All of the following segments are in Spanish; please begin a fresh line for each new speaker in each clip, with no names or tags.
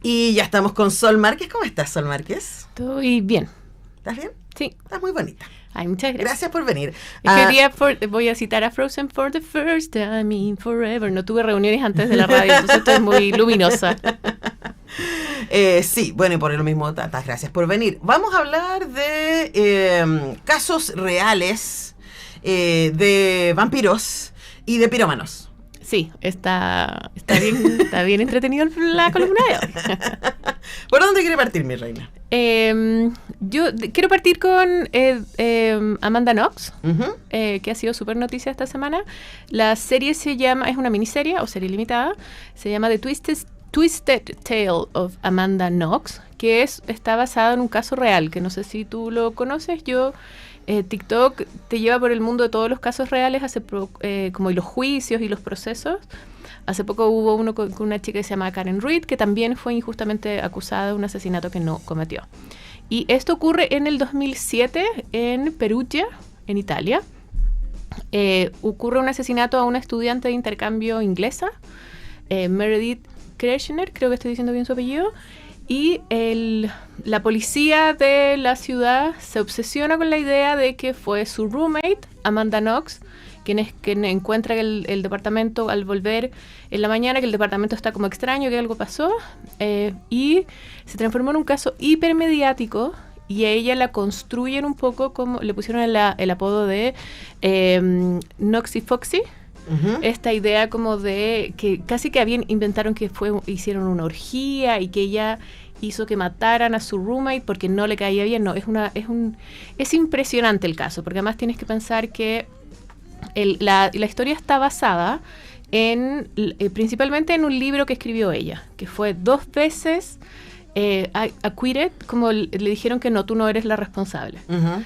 Y ya estamos con Sol Márquez. ¿Cómo estás, Sol Márquez?
Estoy bien.
¿Estás bien?
Sí.
Estás muy bonita.
Ay, muchas gracias.
Gracias por venir.
Es que hoy día voy a citar a Frozen for the first time in forever. No tuve reuniones antes de la radio, entonces estoy muy luminosa.
Sí, bueno, y por lo mismo, tantas gracias por venir. Vamos a hablar de casos reales de vampiros y de pirómanos.
Sí, está bien entretenido la columna de hoy.
¿Por dónde quiere partir, mi reina?
Yo quiero partir con Amanda Knox,
Uh-huh.
que ha sido súper noticia esta semana. La serie es una miniserie o serie limitada, se llama The Twisted Tale of Amanda Knox, que está basada en un caso real, que no sé si tú lo conoces. TikTok te lleva por el mundo de todos los casos reales, como y los juicios y los procesos. Hace poco hubo uno con una chica que se llama Karen Reed, que también fue injustamente acusada de un asesinato que no cometió. Y esto ocurre en el 2007 en Perugia, en Italia. Ocurre un asesinato a una estudiante de intercambio inglesa, Meredith Kirchner, creo que estoy diciendo bien su apellido. Y la policía de la ciudad se obsesiona con la idea de que fue su roommate, Amanda Knox, quien encuentra el departamento al volver en la mañana, que el departamento está como extraño, que algo pasó, y se transformó en un caso hipermediático, y a ella la construyen un poco como, le pusieron el apodo de Knoxy Foxy. Uh-huh. Esta idea como de que casi que inventaron que hicieron una orgía y que ella hizo que mataran a su roommate porque no le caía bien. No, es impresionante el caso, porque además tienes que pensar que la historia está basada principalmente en un libro que escribió ella, que fue 2 veces acquitted, como le dijeron que no, tú no eres la responsable. Uh-huh.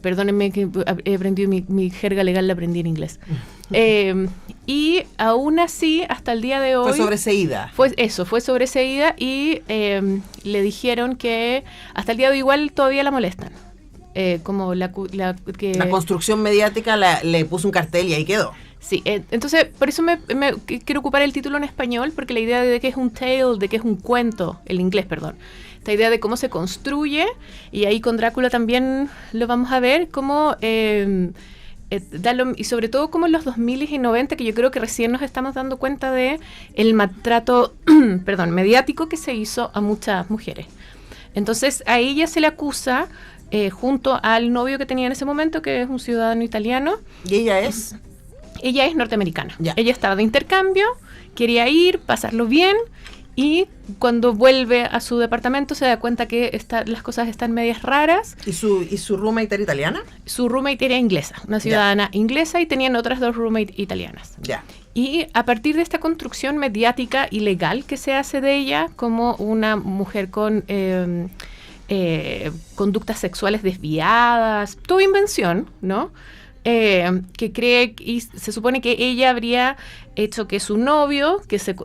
Perdónenme que he aprendido mi jerga legal, la aprendí en inglés. Y aún así, hasta el día de hoy...
Fue sobreseída.
Fue sobreseída y le dijeron que hasta el día de hoy igual todavía la molestan. Como la
construcción mediática le puso un cartel y ahí quedó.
Sí, entonces por eso me quiero ocupar el título en español, porque la idea de que es un tale, de que es un cuento, el inglés, perdón. Esta idea de cómo se construye, y ahí con Drácula también lo vamos a ver, cómo y sobre todo como en los 2000 y 90, que yo creo que recién nos estamos dando cuenta de el maltrato mediático que se hizo a muchas mujeres. Entonces a ella se le acusa junto al novio que tenía en ese momento, que es un ciudadano italiano.
¿Y ella es?
Ella es norteamericana.
Ya.
Ella estaba de intercambio, quería ir, pasarlo bien, y cuando vuelve a su departamento se da cuenta que las cosas están medias raras.
¿Y su roommate era italiana?
Su roommate era inglesa, una ciudadana inglesa, y tenían otras 2 roommates italianas.
Ya.
Y a partir de esta construcción mediática y legal que se hace de ella como una mujer con conductas sexuales desviadas, toda invención, ¿no? Que cree, y se supone que ella habría hecho que su novio, que se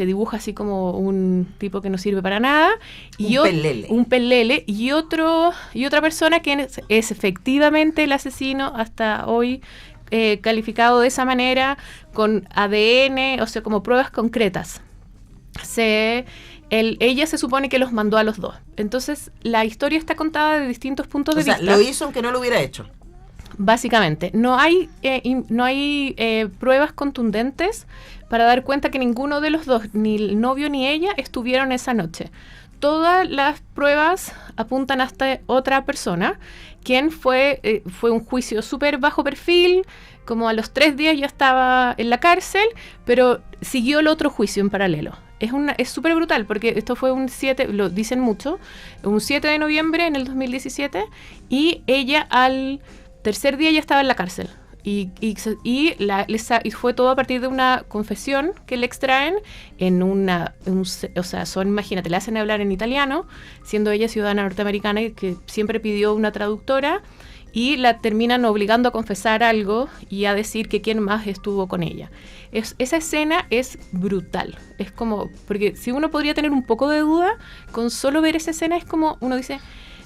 dibuja así como un tipo que no sirve para nada, un pelele, y otra persona que es efectivamente el asesino hasta hoy, calificado de esa manera, con ADN, o sea, como pruebas concretas. Ella se supone que los mandó a los 2. Entonces, la historia está contada de distintos puntos de vista.
O sea, lo hizo aunque no lo hubiera hecho.
Básicamente, no hay pruebas contundentes para dar cuenta que ninguno de los 2, ni el novio ni ella, estuvieron esa noche. Todas las pruebas apuntan hasta otra persona, quien fue un juicio súper bajo perfil, como a los 3 días ya estaba en la cárcel, pero siguió el otro juicio en paralelo. Es súper brutal, porque esto fue un 7, lo dicen mucho, un 7 de noviembre en el 2017, y ella al 3er día ya estaba en la cárcel. Y fue todo a partir de una confesión que le extraen imagínate, le hacen hablar en italiano, siendo ella ciudadana norteamericana y que siempre pidió una traductora, y la terminan obligando a confesar algo y a decir que quién más estuvo con ella. Esa escena es brutal. Es como, porque si uno podría tener un poco de duda, con solo ver esa escena es como, uno dice,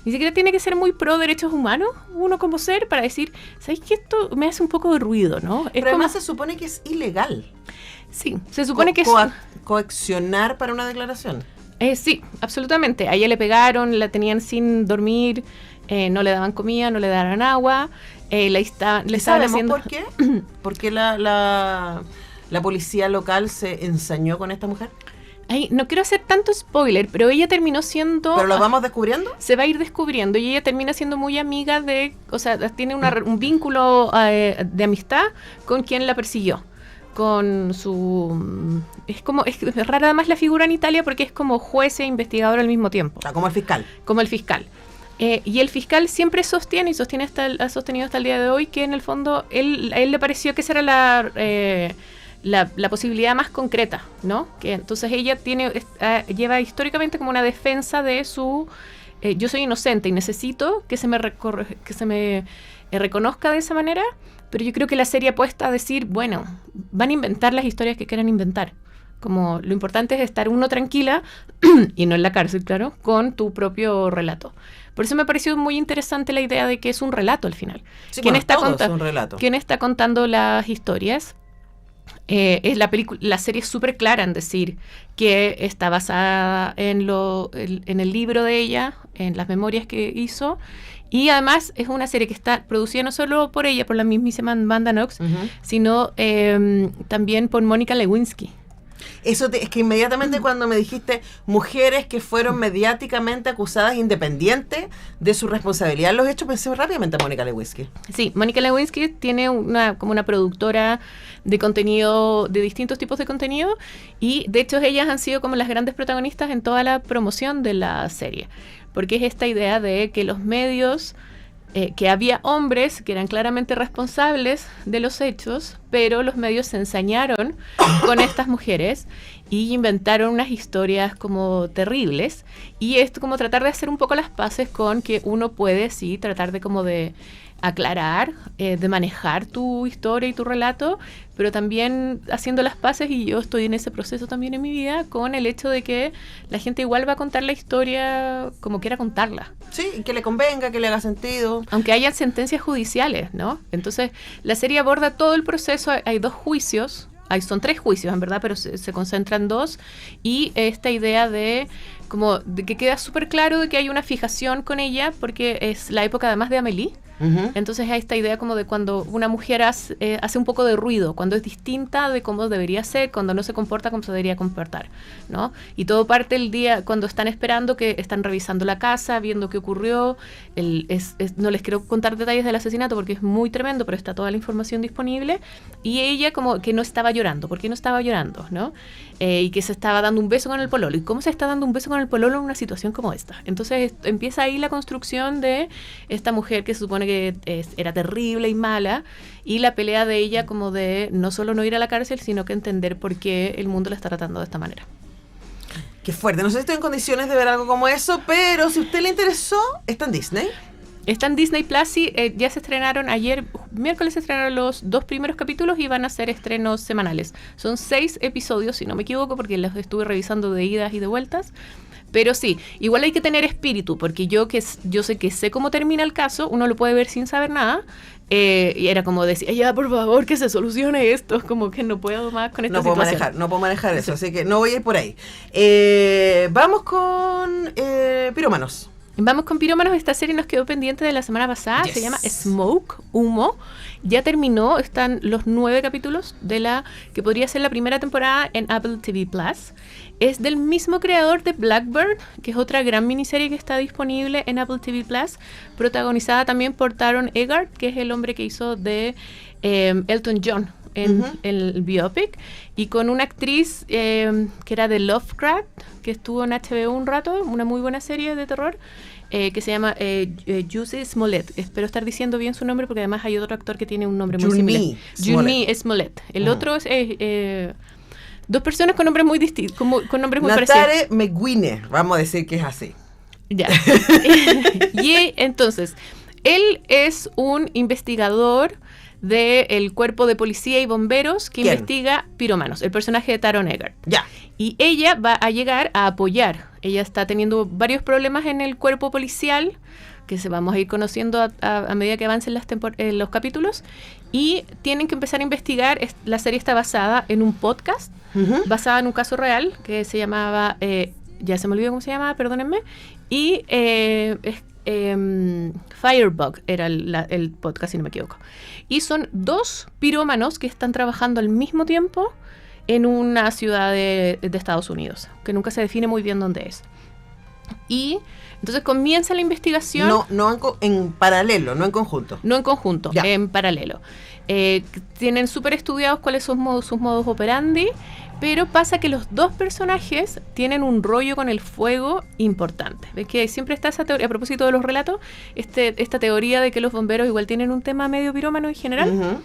ni siquiera tiene que ser muy pro derechos humanos, uno como ser, para decir, ¿sabes qué? Esto me hace un poco de ruido, ¿no?
Pero además se supone que es ilegal.
Sí, se supone que es...
Coaccionar para una declaración.
Sí, absolutamente. A ella le pegaron, la tenían sin dormir, no le daban comida, no le daban agua, le estaban haciendo...
por qué? ¿Por qué la policía local se ensañó con esta mujer?
Ay, no quiero hacer tanto spoiler, pero ella terminó siendo...
¿Pero lo vamos descubriendo?
Se va a ir descubriendo y ella termina siendo muy amiga de... O sea, tiene un vínculo de amistad con quien la persiguió. Con su... Es rara además la figura en Italia porque es como juez e investigador al mismo tiempo.
O sea, como el fiscal.
Como el fiscal. Y el fiscal siempre sostiene, y ha sostenido hasta el día de hoy, que en el fondo a él le pareció que esa era la posibilidad más concreta, ¿no? Que entonces ella lleva históricamente como una defensa de su... yo soy inocente y necesito que se me reconozca de esa manera, pero yo creo que la serie apuesta a decir, bueno, van a inventar las historias que quieran inventar. Como lo importante es estar uno tranquila, y no en la cárcel, claro, con tu propio relato. Por eso me pareció muy interesante la idea de que es un relato al final.
Sí, ¿Quién
está contando las historias? La serie es súper clara en decir que está basada en el libro de ella, en las memorias que hizo, y además es una serie que está producida no solo por ella, por la mismísima Amanda Knox, sino también por Mónica Lewinsky.
Eso es que inmediatamente cuando me dijiste mujeres que fueron mediáticamente acusadas independiente de su responsabilidad en los hechos, pensé rápidamente a Mónica Lewinsky.
Sí, Mónica Lewinsky tiene como una productora de contenido, de distintos tipos de contenido, y de hecho ellas han sido como las grandes protagonistas en toda la promoción de la serie, porque es esta idea de que los medios... que había hombres que eran claramente responsables de los hechos, pero los medios se ensañaron con estas mujeres y inventaron unas historias como terribles, y esto como tratar de hacer un poco las paces con que uno puede sí tratar de como de aclarar, de manejar tu historia y tu relato, pero también haciendo las paces, y yo estoy en ese proceso también en mi vida, con el hecho de que la gente igual va a contar la historia como quiera contarla.
Sí, que le convenga, que le haga sentido.
Aunque hayan sentencias judiciales, ¿no? Entonces, la serie aborda todo el proceso, hay 2 juicios, son 3 juicios en verdad, pero se concentran 2, y esta idea de que queda súper claro de que hay una fijación con ella, porque es la época además de Amélie. Entonces hay esta idea como de cuando una mujer hace un poco de ruido, cuando es distinta de cómo debería ser, cuando no se comporta como se debería comportar, ¿no? Y todo parte el día cuando están esperando, que están revisando la casa, viendo qué ocurrió. No les quiero contar detalles del asesinato porque es muy tremendo, pero está toda la información disponible. Y ella como que no estaba llorando. ¿Por qué no estaba llorando, no? Y que se estaba dando un beso con el pololo. ¿Y cómo se está dando un beso con el pololo en una situación como esta? Entonces empieza ahí la construcción de esta mujer que se supone que era terrible y mala, y la pelea de ella como de no solo no ir a la cárcel, sino que entender por qué el mundo la está tratando de esta manera.
Qué fuerte. No sé si estoy en condiciones de ver algo como eso, pero si a usted le interesó, está en Disney.
Está en Disney Plus, sí, ya se estrenaron ayer, miércoles se estrenaron los 2 primeros capítulos y van a ser estrenos semanales. Son 6 episodios, si no me equivoco, porque los estuve revisando de idas y de vueltas. Pero sí, igual hay que tener espíritu, porque yo sé cómo termina el caso, uno lo puede ver sin saber nada, y era como decir, ya por favor que se solucione esto, como que no puedo más con esta situación.
No puedo manejar eso, así que no voy a ir por ahí. Vamos con Pirómanos.
Vamos con Pirómanos. Esta serie nos quedó pendiente de la semana pasada. Se llama Smoke, humo. Ya terminó, están los 9 capítulos de la que podría ser la primera temporada en Apple TV Plus. Es del mismo creador de Blackbird, que es otra gran miniserie que está disponible en Apple TV Plus, protagonizada también por Taron Egerton, que es el hombre que hizo de Elton John en el biopic, y con una actriz que era de Lovecraft, que estuvo en HBO un rato, una muy buena serie de terror, que se llama Jussie Smollett. Espero estar diciendo bien su nombre, porque además hay otro actor que tiene un nombre muy similar. Jurnee Smollett. El otro es 2 personas con nombres muy distintos, con nombres muy parecidos.
Natare McGuinness, vamos a decir que es así.
Ya. Y entonces, él es un investigador del cuerpo de policía y bomberos que investiga pirómanos, el personaje de Taron Egerton.
Ya.
Y ella va a llegar a apoyar. Ella está teniendo varios problemas en el cuerpo policial, que se vamos a ir conociendo a medida que avancen los capítulos, y tienen que empezar a investigar. La serie está basada en un podcast, basada en un caso real, que se llamaba ya se me olvidó cómo se llama, perdónenme, y Firebug era el podcast, si no me equivoco. Y son 2 pirómanos que están trabajando al mismo tiempo en una ciudad de Estados Unidos, que nunca se define muy bien dónde es. Y entonces comienza la investigación.
No en paralelo, no en conjunto.
No en conjunto,
ya.
En paralelo. Tienen súper estudiados cuáles son sus modus operandi, pero pasa que los 2 personajes tienen un rollo con el fuego importante. ¿Ves que siempre está esa teoría, a propósito de los relatos, esta teoría de que los bomberos igual tienen un tema medio pirómano en general?
Uh-huh.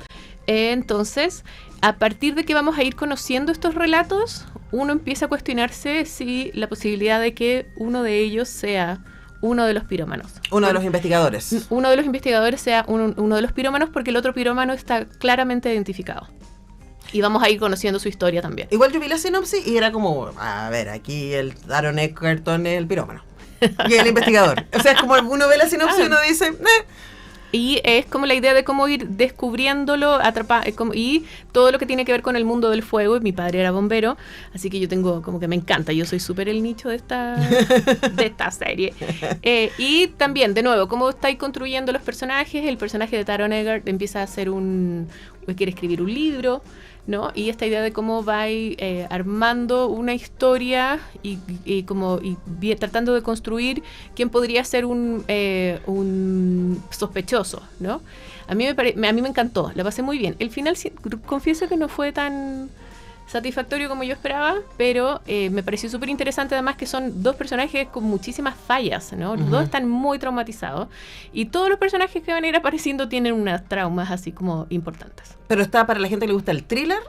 Entonces, a partir de que vamos a ir conociendo estos relatos, uno empieza a cuestionarse si la posibilidad de que uno de ellos sea uno de los pirómanos.
Uno de los investigadores.
Uno de los investigadores sea uno de los pirómanos, porque el otro pirómano está claramente identificado. Y vamos a ir conociendo su historia también.
Igual yo vi la sinopsis y era como, a ver, aquí el Aaron Eckerton es el pirómano. Y el investigador. O sea, es como uno ve la sinopsis y uno dice,
Y es como la idea de cómo ir descubriéndolo, y todo lo que tiene que ver con el mundo del fuego. Y mi padre era bombero, así que yo tengo como que me encanta. Yo soy súper el nicho de esta serie. Y también, de nuevo, cómo estáis construyendo los personajes. El personaje de Taron Egerton empieza a hacer quiere escribir un libro, ¿no? Y esta idea de cómo va armando una historia y tratando de construir quién podría ser un sospechoso, ¿no? A mí me encantó, la pasé muy bien. El final, confieso que no fue tan satisfactorio como yo esperaba, pero me pareció súper interesante, además que son 2 personajes con muchísimas fallas, ¿no? Los 2 están muy traumatizados y todos los personajes que van a ir apareciendo tienen unas traumas así como importantes.
Pero está para la gente que le gusta el thriller.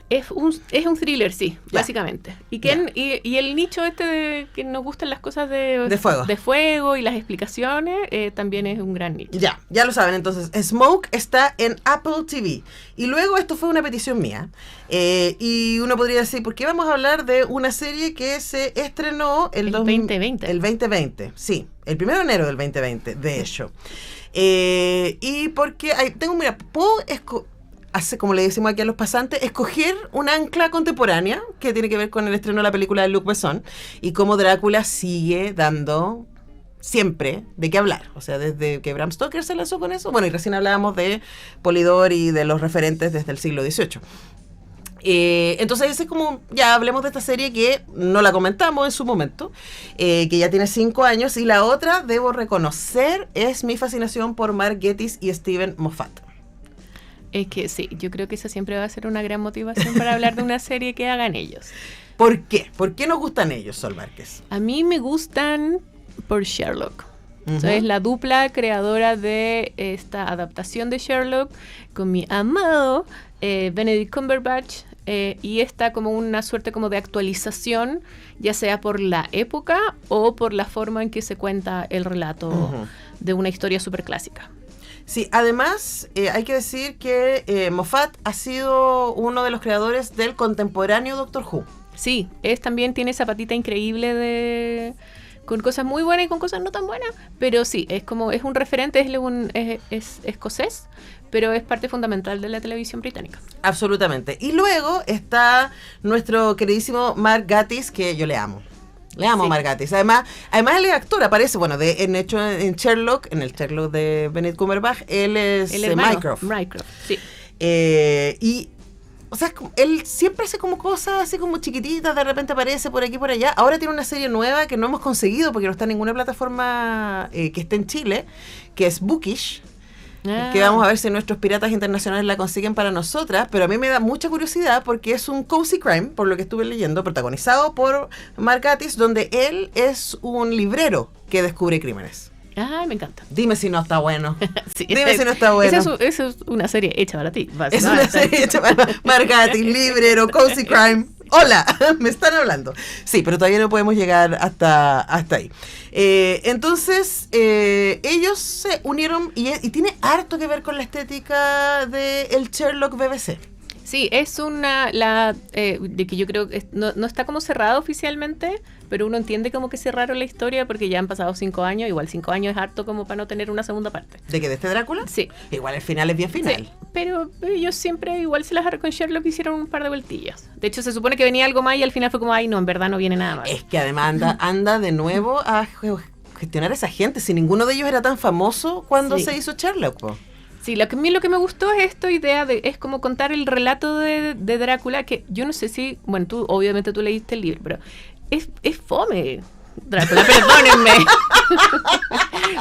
Es un thriller, sí, ya. Básicamente. Y el nicho que nos gustan las cosas de fuego y las explicaciones, también es un gran nicho.
Ya lo saben. Entonces, Smoke está en Apple TV. Y luego, esto fue una petición mía. Y uno podría decir, ¿por qué vamos a hablar de una serie que se estrenó el 2020? El 2020, sí. El 1 de enero del 2020, de hecho. Y porque puedo como le decimos aquí a los pasantes, escoger un ancla contemporánea que tiene que ver con el estreno de la película de Luc Besson y cómo Drácula sigue dando siempre de qué hablar. O sea, desde que Bram Stoker se lanzó con eso, bueno, y recién hablábamos de Polidor y de los referentes desde el siglo XVIII. Entonces es como, ya hablemos de esta serie que no la comentamos en su momento, que ya tiene 5 años, y la otra, debo reconocer, es mi fascinación por Mark Gatiss y Steven Moffat.
Es que sí, yo creo que esa siempre va a ser una gran motivación para hablar de una serie que hagan ellos.
¿Por qué? ¿Por qué nos gustan ellos, Sol Márquez?
A mí me gustan por Sherlock.
Uh-huh.
O sea, es la dupla creadora de esta adaptación de Sherlock con mi amado Benedict Cumberbatch, y está como una suerte como de actualización, ya sea por la época o por la forma en que se cuenta el relato de una historia súper clásica.
Sí, además hay que decir que Moffat ha sido uno de los creadores del contemporáneo Doctor Who.
Sí, también tiene esa patita increíble con cosas muy buenas y con cosas no tan buenas, pero sí, es un referente, es escocés, pero es parte fundamental de la televisión británica.
Absolutamente. Y luego está nuestro queridísimo Mark Gatiss, que yo le amo. Le amo, sí. A Mark Gatiss. Además él es actor, aparece, bueno, en el Sherlock de Benedict Cumberbatch, él es Mycroft.
Mycroft, sí.
Y, o sea, él siempre hace como cosas así como chiquititas, de repente aparece por aquí y por allá. Ahora tiene una serie nueva que no hemos conseguido porque no está en ninguna plataforma que esté en Chile, que es Bookish. Que vamos a ver si nuestros piratas internacionales la consiguen para nosotras, pero a mí me da mucha curiosidad porque es un cozy crime, por lo que estuve leyendo, protagonizado por Mark Gatiss, donde él es un librero que descubre crímenes.
Me encanta.
Dime si no está bueno.
Sí,
dime si no está bueno.
Esa es una serie hecha para ti.
Es una serie hecha para Mark Gatiss, librero, cozy crime. Hola, me están hablando. Sí, pero todavía no podemos llegar hasta ahí. Entonces, ellos se unieron y tiene harto que ver con la estética del Sherlock BBC.
Sí, es de que yo creo que no está como cerrado oficialmente, pero uno entiende como que cerraron la historia porque ya han pasado 5 años, igual 5 años es harto como para no tener una segunda parte.
¿De qué? ¿De este Drácula?
Sí.
Igual el final es bien final.
Sí, pero ellos siempre igual se las con Sherlock hicieron un par de vueltillas. De hecho, se supone que venía algo más y al final fue como, ay no, en verdad no viene nada más.
Es que además anda de nuevo a gestionar a esa gente, si ninguno de ellos era tan famoso cuando se hizo Sherlock, po.
Sí, a mí lo que me gustó es esta idea es como contar el relato de Drácula, que yo no sé si, bueno, obviamente tú leíste el libro, pero es fome, Drácula, perdónenme.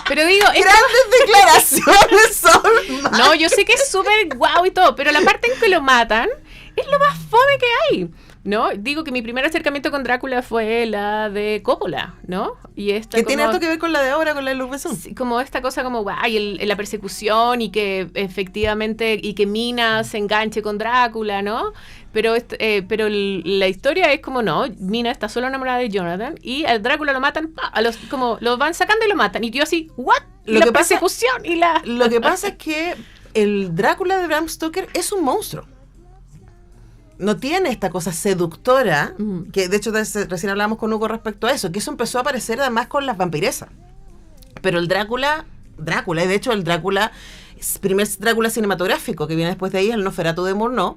Pero digo...
Grandes declaraciones son...
No, yo sé que es súper guau y todo, pero la parte en que lo matan es lo más fome que hay. ¿No? Digo que mi primer acercamiento con Drácula fue la de Coppola, ¿no? Y esta
que tiene algo que ver con la de ahora, con la de Luc Besson.
Sí, como esta cosa como, guay, la persecución y que efectivamente, y que Mina se enganche con Drácula, ¿no? Pero la historia es como, no, Mina está solo enamorada de Jonathan y al Drácula lo matan, como lo van sacando y lo matan. Y yo así, ¿what?
Lo que persecución
y la...
Lo que pasa es que el Drácula de Bram Stoker es un monstruo. No tiene esta cosa seductora, que de hecho recién hablábamos con Hugo respecto a eso, que eso empezó a aparecer además con las vampiresas. Pero el Drácula, y de hecho el primer Drácula cinematográfico que viene después de ahí es el Nosferatu de Murnau,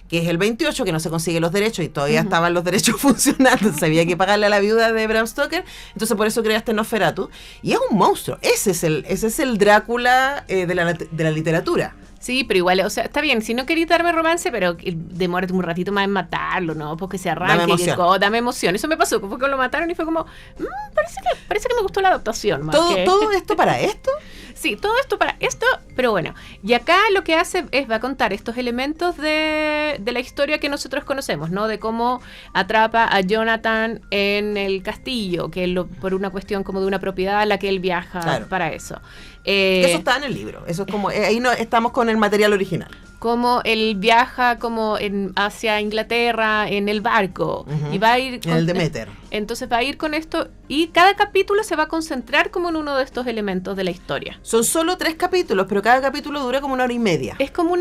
que es el 28, que no se consigue los derechos y todavía estaban los derechos funcionando, entonces había que pagarle a la viuda de Bram Stoker, entonces por eso creaste Nosferatu, y es un monstruo, ese es el Drácula de la literatura.
Sí, pero igual, o sea, está bien, si no queréis darme romance, pero demórate un ratito más en matarlo, ¿no? Porque se arranque. Dame emoción. Eso me pasó, fue que lo mataron y fue como, parece que me gustó la adaptación.
¿Todo esto para esto?
Sí, todo esto para esto, pero bueno. Y acá lo que hace va a contar estos elementos de la historia que nosotros conocemos, ¿no? De cómo atrapa a Jonathan en el castillo, que por una cuestión como de una propiedad a la que él viaja para eso.
Eso está en el libro, eso es como, ahí no estamos con el material original.
Como él viaja como hacia Inglaterra en el barco y va a ir
en el Demeter.
Entonces va a ir con esto y cada capítulo se va a concentrar como en uno de estos elementos de la historia.
Son solo 3 capítulos, pero cada capítulo dura como 1 hora y media.
Es como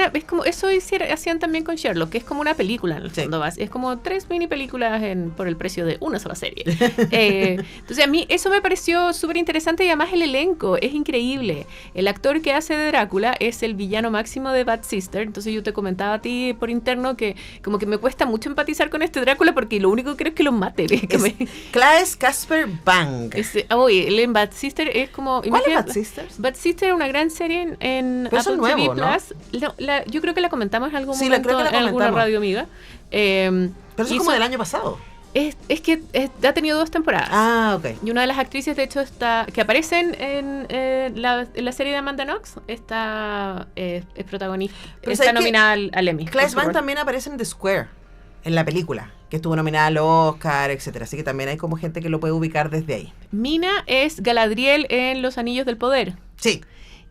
eso hacían también con Sherlock, que es como una película en el fondo. Es como 3 mini películas por el precio de una sola serie. Entonces a mí eso me pareció súper interesante y además el elenco es increíble. El actor que hace de Drácula es el villano máximo de Bad Sister. Entonces yo te comentaba a ti por interno que como que me cuesta mucho empatizar con este Drácula porque lo único que quiero es que lo maten.
Claes Casper Bang.
Él en Bad Sister es como...
¿Cuál es Bad Sister?
Bad Sister es una gran serie en
Apple TV
Plus. ¿No? Yo creo que la comentamos en algún
momento
en alguna radio amiga.
Pero eso es como del año pasado.
Es que ha tenido 2 temporadas.
Ah, ok.
Y una de las actrices, de hecho, que aparecen en la serie de Amanda Knox, es protagonista. Está nominada al Emmy.
Claes Bang también aparece en The Square, en la película, que estuvo nominada al Oscar, etcétera. Así que también hay como gente que lo puede ubicar desde ahí.
Mina es Galadriel en Los Anillos del Poder.
Sí.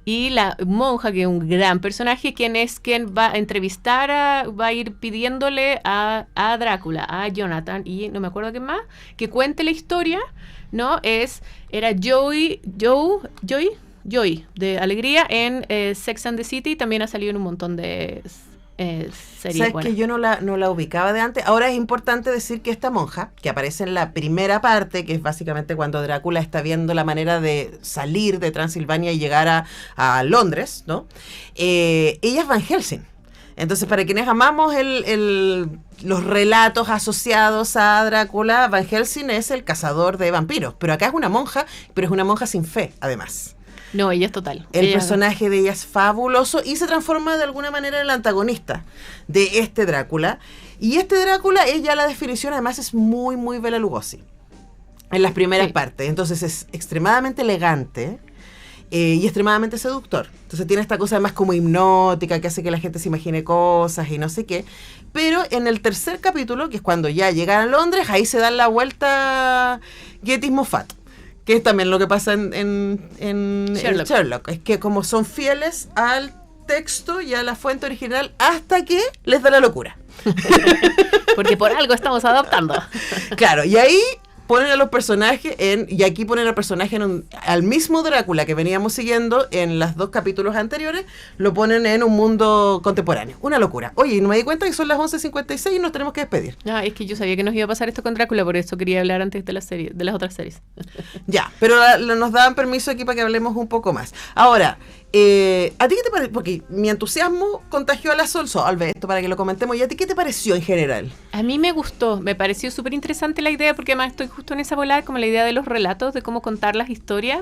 Y la monja, que es un gran personaje, quien va a entrevistar, va a ir pidiéndole a Drácula, a Jonathan, y no me acuerdo qué más, que cuente la historia, ¿no? Era Joey de Alegría en Sex and the City, también ha salido en un montón de series.
¿Sabes que yo no la ubicaba de antes? Ahora es importante decir que esta monja, que aparece en la primera parte, que es básicamente cuando Drácula está viendo la manera de salir de Transilvania y llegar a Londres, ¿no? Ella es Van Helsing. Entonces, para quienes amamos los relatos asociados a Drácula, Van Helsing es el cazador de vampiros. Pero acá es una monja, pero es una monja sin fe, además.
No, ella es total.
El personaje de ella es fabuloso y se transforma de alguna manera en el antagonista de este Drácula. Y este Drácula, la definición además es muy, muy Bela Lugosi en las primeras partes. Entonces es extremadamente elegante y extremadamente seductor. Entonces tiene esta cosa además como hipnótica que hace que la gente se imagine cosas y no sé qué. Pero en el tercer capítulo, que es cuando ya llegan a Londres, ahí se dan la vuelta Gettys Moffat. Que es también lo que pasa en Sherlock. Es que como son fieles al texto y a la fuente original hasta que les da la locura.
Porque por algo estamos adaptando.
Claro, y ahí ponen a los personajes y aquí ponen al personaje al mismo Drácula que veníamos siguiendo en los 2 capítulos anteriores, lo ponen en un mundo contemporáneo. Una locura. Oye, no me di cuenta que son las 11:56 y nos tenemos que despedir.
Es que yo sabía que nos iba a pasar esto con Drácula, por eso quería hablar antes de las otras series.
Ya, pero nos daban permiso aquí para que hablemos un poco más. Ahora, ¿a ti qué te parece? Porque mi entusiasmo contagió a la Sol, esto para que lo comentemos. ¿Y a ti qué te pareció en general?
A mí me gustó, me pareció súper interesante la idea, porque además estoy justo en esa volada, como la idea de los relatos, de cómo contar las historias.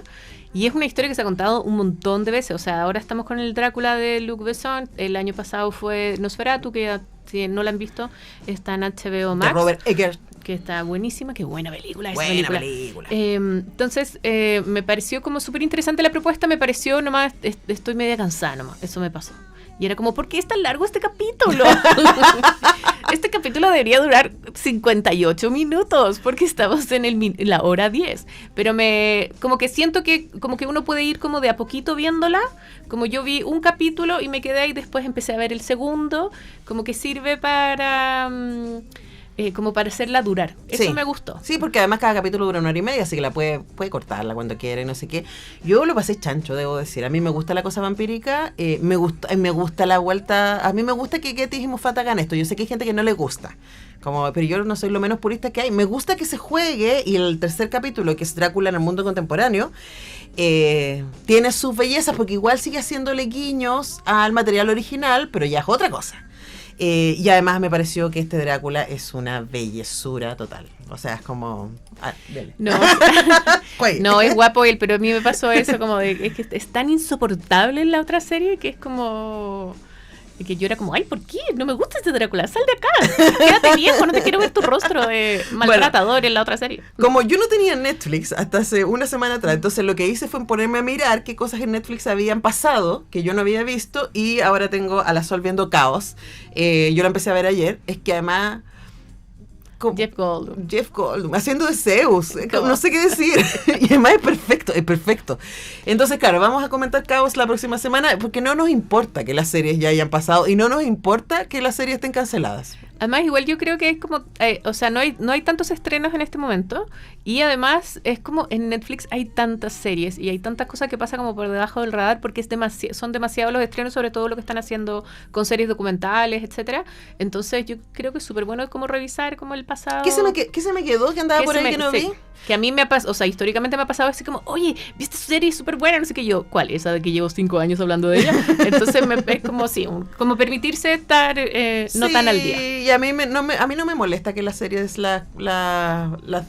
Y es una historia que se ha contado un montón de veces. O sea, ahora estamos con el Drácula de Luc Besson. El año pasado fue Nosferatu, que si no la han visto, está en HBO Max.
De Robert Eggers.
Que está buenísima, qué buena película.
Buena película.
Entonces, me pareció como súper interesante la propuesta, me pareció nomás, estoy media cansada nomás, eso me pasó. Y era como, ¿por qué es tan largo este capítulo? Este capítulo debería durar 58 minutos, porque estamos en la hora 10. Pero como que siento que como que uno puede ir como de a poquito viéndola. Como yo vi un capítulo y me quedé ahí, después empecé a ver el segundo. Como que sirve para... como para hacerla durar. Eso me gustó.
Sí, porque además cada capítulo dura 1 hora y media, así que la puede cortarla cuando quiera y no sé qué. Yo lo pasé chancho, debo decir. A mí me gusta la cosa vampírica, me gusta la vuelta. A mí me gusta que Gatiss y Moffat hagan esto. Yo sé que hay gente que no le gusta, pero yo no soy lo menos purista que hay. Me gusta que se juegue, y el 3er capítulo, que es Drácula en el mundo contemporáneo, tiene sus bellezas, porque igual sigue haciéndole guiños al material original, pero ya es otra cosa. Y además me pareció que este Drácula es una bellezura total. O sea, es como...
No, es guapo él, pero a mí me pasó eso, como es que es tan insoportable en la otra serie que es como... Que yo era como, ay, ¿por qué? No me gusta este Drácula, sal de acá, quédate viejo, no te quiero ver tu rostro de maltratador en la otra serie.
Como yo no tenía Netflix hasta hace una semana atrás, entonces lo que hice fue ponerme a mirar qué cosas en Netflix habían pasado, que yo no había visto, y ahora tengo a la Sol viendo Caos. Yo la empecé a ver ayer, es que además...
Jeff Goldblum
haciendo de Zeus, no sé qué decir. Y además es perfecto. Entonces, claro, vamos a comentar Caos la próxima semana, porque no nos importa que las series ya hayan pasado y no nos importa que las series estén canceladas.
Además, igual yo creo que es como, o sea, no hay tantos estrenos en este momento, y además es como en Netflix hay tantas series y hay tantas cosas que pasan como por debajo del radar, porque son demasiados los estrenos, sobre todo lo que están haciendo con series documentales, etcétera. Entonces yo creo que es súper bueno como revisar como el pasado.
¿Qué se me quedó que andaba por ahí que no vi?
Que a mí me ha pasado, o sea, históricamente me ha pasado así como, oye, ¿viste esta serie súper buena? No sé qué. Yo, ¿cuál? Esa de que llevo 5 años hablando de ella. Entonces es como sí, como permitirse estar no tan al día.
Y a mí no me molesta que las series la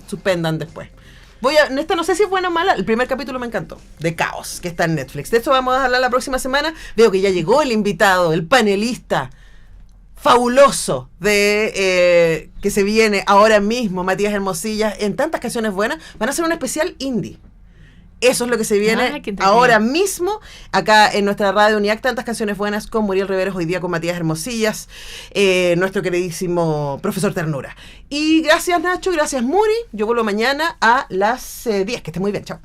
suspendan después. Esta no sé si es buena o mala. El primer capítulo me encantó, de Caos, que está en Netflix. De esto vamos a hablar la próxima semana. Veo que ya llegó el invitado, el panelista fabuloso que se viene ahora mismo, Matías Hermosilla, en tantas canciones buenas. Van a hacer un especial indie. Eso es lo que se viene ahora mismo acá en nuestra radio UNIAC. Tantas canciones buenas con Muriel Riveros, hoy día con Matías Hermosillas, nuestro queridísimo profesor Ternura. Y gracias Nacho, gracias Muri. Yo vuelvo mañana a las 10. Que esté muy bien, chao.